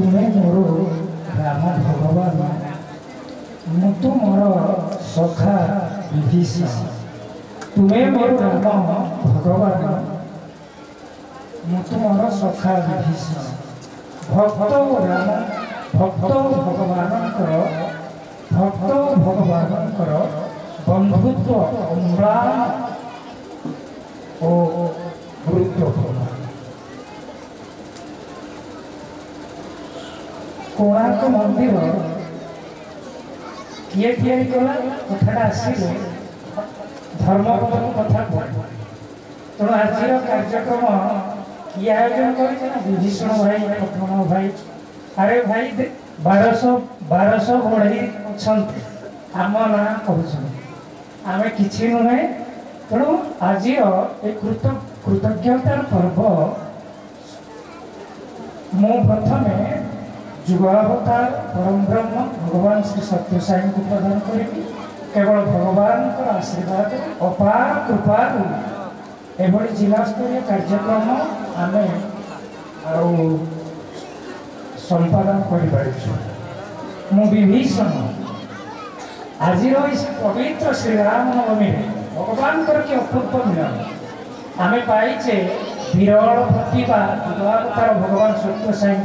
तुम्हें मोर राम भगवान मु तुमर सखा विभीषण तुम्हें मोर राम भगवान मु तुमर सखा विभीषण भक्त राम भक्त भगवान बंधुत्व अम्लान ओ गुरुत्वपूर्ण कोणार्क मंदिर किए तैयारी कला कथाटा आसिले धर्मपद कथा तेणु आज कार्यक्रम किए आयोजन कर विभीषण भाई लक्ष्मण भाई अरे भाई 1200 बढ़ई अच्छा आम ना कह कि नुहे तेणु आज कृतज्ञतार पर्व मु प्रथम जुगावतार परम ब्रह्म भगवान श्री सत्य साई को प्रदान करी केवल भगवान आशीर्वाद अपार कृपार एभली जिला स्तरीय कार्यक्रम आम संपादन कर विभीषण आज पवित्र श्री राम नवमी भगवान कि अपूर्व मिलन आम पाइचे विरल प्रतिभा जुगावतार भगवान सत्य साई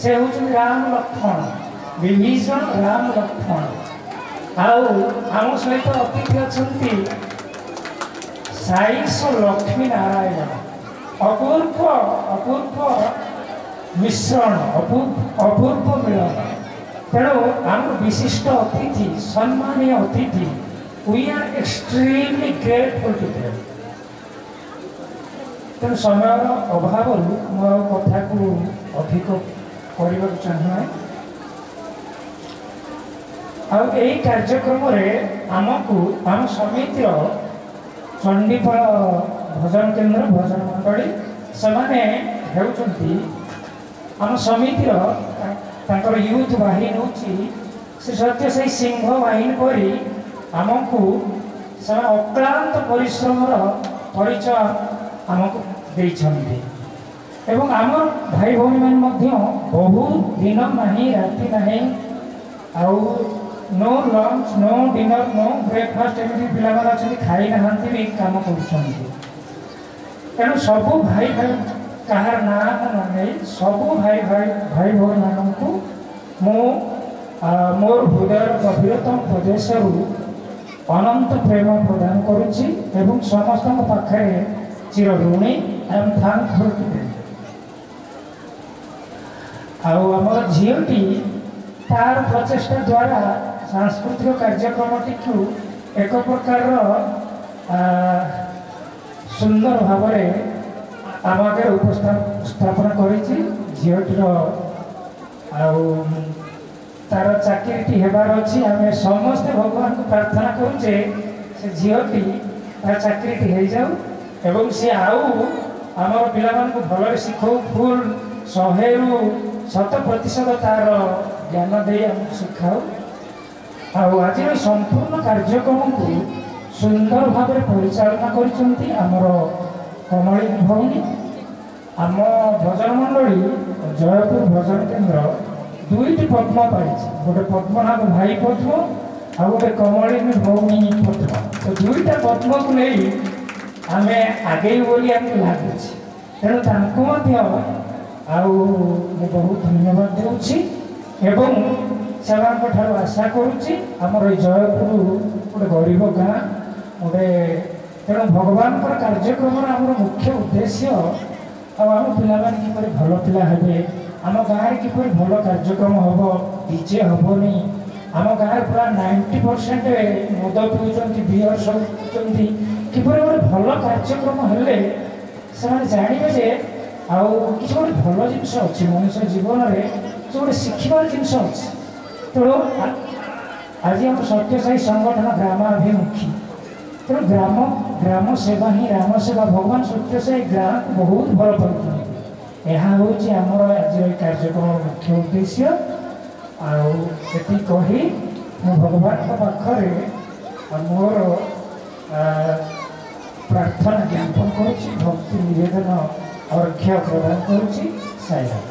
से हूँ राम लक्ष्मण विभीषण राम लक्ष्मण आम सहित अतिथि अच्छा साईश लक्ष्मी नारायण अपूर्व मिश्रण अपूर्व मिलन तेणु आम विशिष्ट अतिथि सम्मानीय अतिथि we are extremely grateful to them तेणु समय अभाव मो कथा को अधिक करने चाहे आई कार्यक्रम आमको आम समितिर चंडीपाल भजन केन्द्र भजन मंडली से आम समितिर यूथ बाहिनी हूँ श्री सत्य साई सिंह बाहिनी परी आमको अक्लांत परिश्रम परिचय आमको देइछन्ति एवं आम भाई भौणी मैंने बहुत दिन नहीं राति नहीं आउ no lunch no dinner no breakfast एमती पे खाई ना भी कम कर सबू भाई भाई कहार ना नहीं सबू भाई भौणी मानू मोर हृदय गभीरतम प्रदेश अनंत प्रेम प्रदान करुच्ची एवं समस्त पाखे चिर ऋणी I am thankful to them आमर झीटी तार प्रचेषा द्वारा सांस्कृतिक कार्यक्रम टी एक प्रकार सुंदर भाव आम आगे उपस्थापन कर तार चाकरी हेबार अच्छी आम समस्ते भगवान को प्रार्थना करुचे से झीटी तार चाकरी हो जाऊ एवं सी आमर पिला भल शिखौ फुल 100% तार ज्ञान दे शिखाऊ आज संपूर्ण कार्यक्रम को सुंदर भाव परिचालना कर कमली भौणी आम भजन मंडली जयपुर भजन केन्द्र दुईटी पद्म पाई गोटे पद्मनाभ भाई पद्म आ गोटे कमलिनी भौणी पद्म तो दुईटा पद्म को नहीं आम आगे बोली लगुच तेणु बहुत धन्यवाद दूसरी एवं से आशा करुच्ची आमर जयपुर गोटे गरीब गाँ गोटे तेणु भगवान कार्यक्रम आम मुख्य उद्देश्य आम पाने किपर भल पिला हे आम गाँव किपर भल कार्यक्रम हम डीजे हेनी आम गाँव पूरा 90% मद पीऊँ बियर सब पीती किपर गोटे भल कार्यक्रम हेले से जानवे कि गोटे भल जिनस अच्छी मनुष्य जीवन में जो गोटे शिखबार जिनस अच्छी तेणु आज आम सत्य साई संगठन ग्रामाभिमुखी तेणु ग्राम सेवा ही राम सेवा भगवान सत्य साई ग्राम को बहुत भल पाते यह हूँ आमर आज कार्यक्रम मुख्य उद्देश्य आती कही मु भगवान पाखे मोर प्रार्थना ज्ञापन करुच्ची भक्ति निवेदन अर्घ्य प्रदान करुच्ची साईराम।